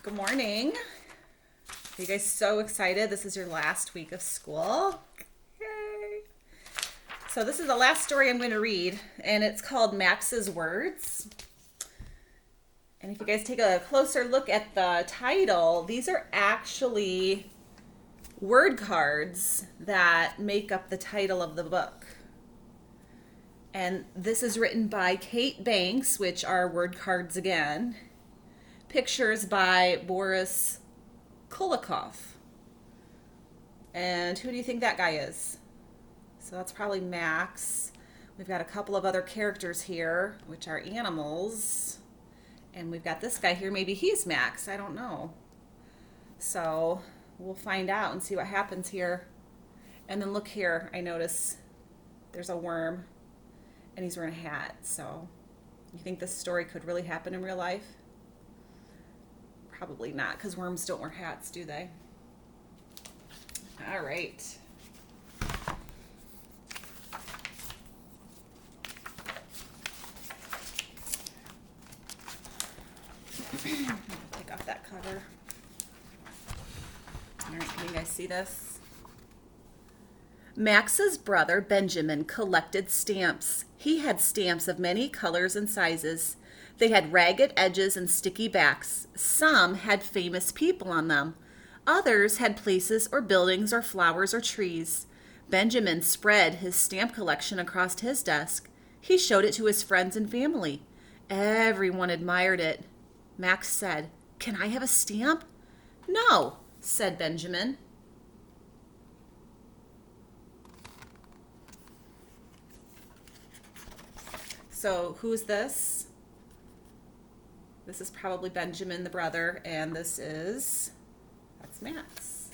Good morning. Are you guys so excited? This is your last week of school. Yay. So this is the last story I'm going to read, and it's called Max's Words. And if you guys take a closer look at the title, these are actually word cards that make up the title of the book. And this is written by Kate Banks, which are word cards again. Pictures by Boris Kulikov. And who do you think that guy is? So that's probably Max. We've got a couple of other characters here, which are animals. And we've got this guy here. Maybe he's Max. I don't know. So we'll find out and see what happens here. And then look here. I notice there's a worm. And he's wearing a hat. So you think this story could really happen in real life? Probably not, because worms don't wear hats, do they? All right. Take off that cover. All right, can you guys see this? Max's brother Benjamin collected stamps. He had stamps of many colors and sizes. They had ragged edges and sticky backs. Some had famous people on them. Others had places or buildings or flowers or trees. Benjamin spread his stamp collection across his desk. He showed it to his friends and family. Everyone admired it. Max said, "Can I have a stamp?" "No," said Benjamin. So who's this? This is probably Benjamin, the brother, and that's Max.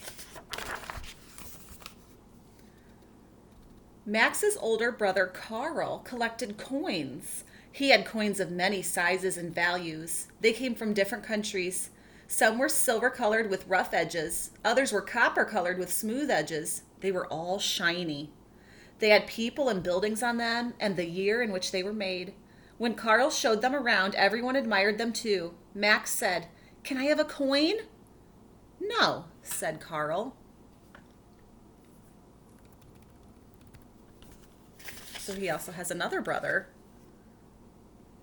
Max's older brother, Carl, collected coins. He had coins of many sizes and values. They came from different countries. Some were silver-colored with rough edges. Others were copper-colored with smooth edges. They were all shiny. They had people and buildings on them and the year in which they were made. When Carl showed them around, everyone admired them too. Max said, "Can I have a coin?" "No," said Carl. So he also has another brother,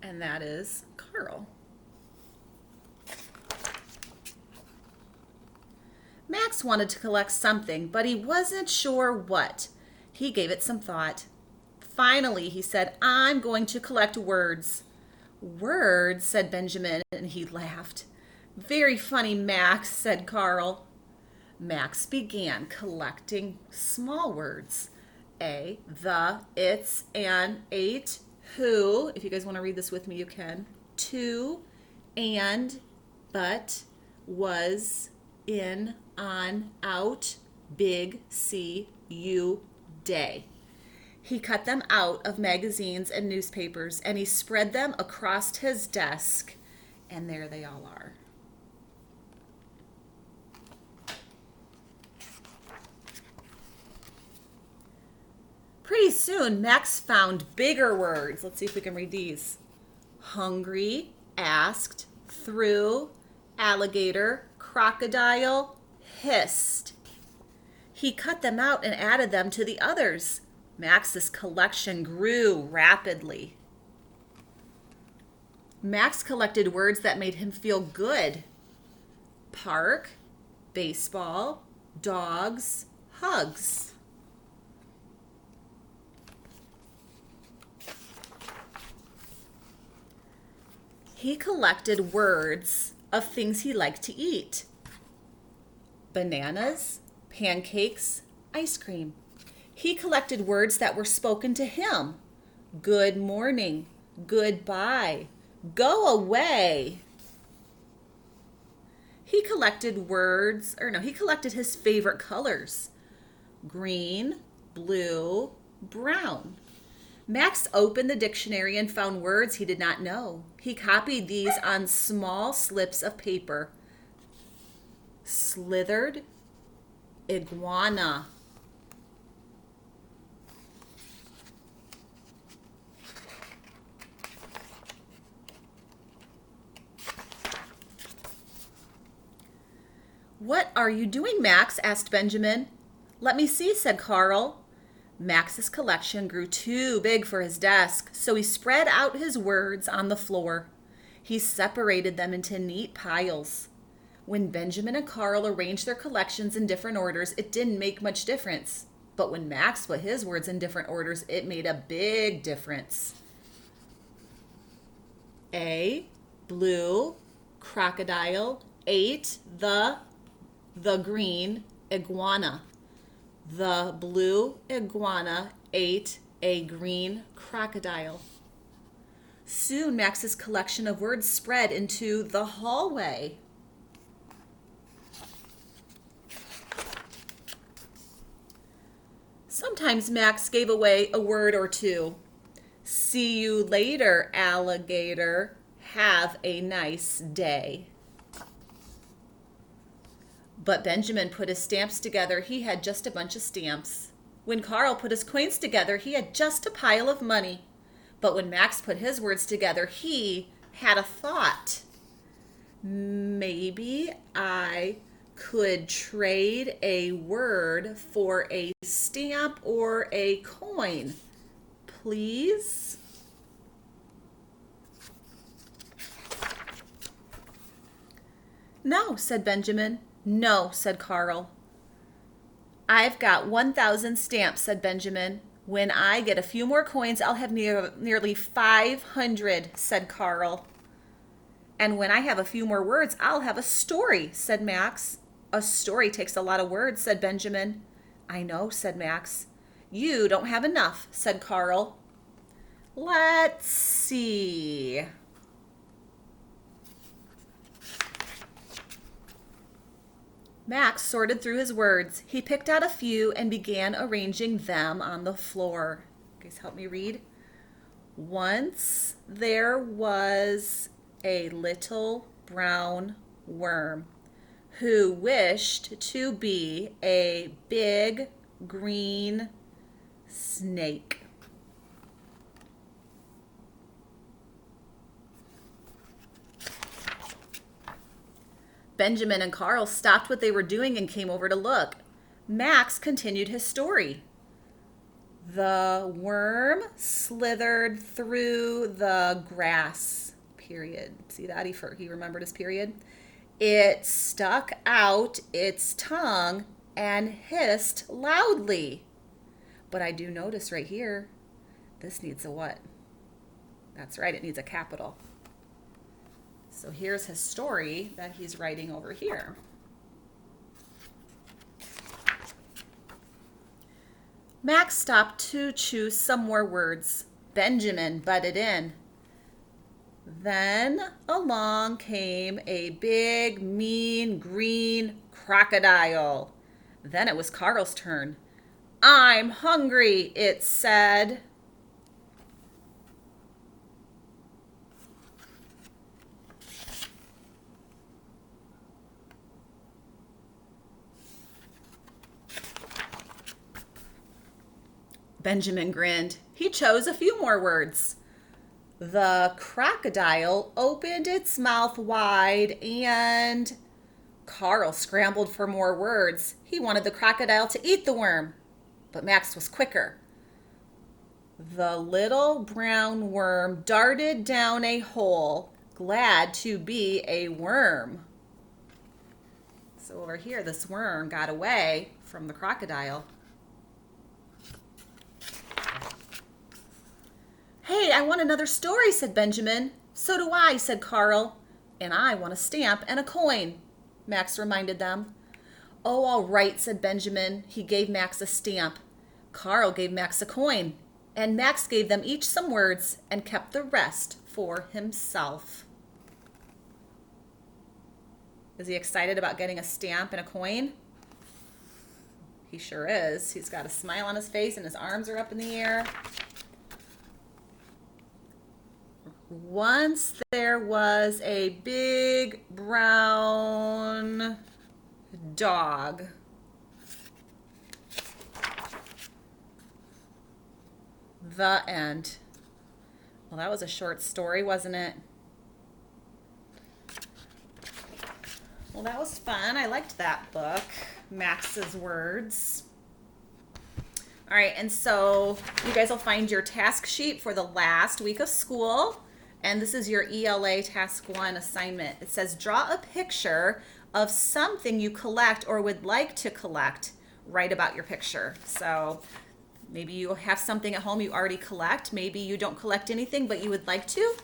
and that is Carl. Max wanted to collect something, but he wasn't sure what. He gave it some thought. Finally, he said, "I'm going to collect words." "Words?" said Benjamin, and he laughed. "Very funny, Max," said Carl. Max began collecting small words. A, the, its, an, ate, who. If you guys want to read this with me, you can. To, and, but, was, in, on, out, big, see, you, day. He cut them out of magazines and newspapers, and he spread them across his desk, and there they all are. Pretty soon, Max found bigger words. Let's see if we can read these. Hungry, asked, through, alligator, crocodile, hissed. He cut them out and added them to the others. Max's collection grew rapidly. Max collected words that made him feel good. Park, baseball, dogs, hugs. He collected words of things he liked to eat. Bananas, pancakes, ice cream. He collected words that were spoken to him. Good morning, goodbye, go away. He collected his favorite colors. Green, blue, brown. Max opened the dictionary and found words he did not know. He copied these on small slips of paper. Slithered, iguana. "What are you doing, Max?" asked Benjamin. "Let me see," said Carl. Max's collection grew too big for his desk, so he spread out his words on the floor. He separated them into neat piles. When Benjamin and Carl arranged their collections in different orders, it didn't make much difference. But when Max put his words in different orders, it made a big difference. A, blue, crocodile, ate the green iguana. The blue iguana ate a green crocodile. Soon Max's collection of words spread into the hallway. Sometimes Max gave away a word or two. "See you later, alligator. Have a nice day." But Benjamin put his stamps together. He had just a bunch of stamps. When Carl put his coins together, he had just a pile of money. But when Max put his words together, he had a thought. "Maybe I could trade a word for a stamp or a coin, please?" "No," said Benjamin. "No," said Carl. "I've got 1,000 stamps," said Benjamin. "When I get a few more coins, I'll have nearly 500, said Carl. "And when I have a few more words, I'll have a story," said Max. "A story takes a lot of words," said Benjamin. "I know," said Max. "You don't have enough," said Carl. "Let's see." Max sorted through his words. He picked out a few and began arranging them on the floor. Guys, help me read. "Once there was a little brown worm who wished to be a big green snake." Benjamin and Carl stopped what they were doing and came over to look. Max continued his story. "The worm slithered through the grass," period. See that? He remembered his period. "It stuck out its tongue and hissed loudly." But I do notice right here, this needs a what? That's right, it needs a capital. So here's his story that he's writing over here. Max stopped to choose some more words. Benjamin butted in. "Then along came a big, mean, green crocodile." Then it was Carl's turn. "I'm hungry," it said. Benjamin grinned. He chose a few more words. The crocodile opened its mouth wide and... Carl scrambled for more words. He wanted the crocodile to eat the worm, but Max was quicker. The little brown worm darted down a hole, glad to be a worm. So over here, this worm got away from the crocodile. "Hey, I want another story," said Benjamin. "So do I," said Carl. "And I want a stamp and a coin," Max reminded them. "Oh, all right," said Benjamin. He gave Max a stamp. Carl gave Max a coin. And Max gave them each some words and kept the rest for himself. Is he excited about getting a stamp and a coin? He sure is. He's got a smile on his face and his arms are up in the air. Once there was a big brown dog. The end. Well, that was a short story, wasn't it? Well, that was fun. I liked that book, Max's Words. All right, and so you guys will find your task sheet for the last week of school. And this is your ELA Task 1 assignment. It says, draw a picture of something you collect or would like to collect. Write about your picture. So maybe you have something at home you already collect. Maybe you don't collect anything, but you would like to.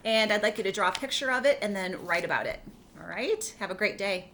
And I'd like you to draw a picture of it and then write about it. All right, have a great day.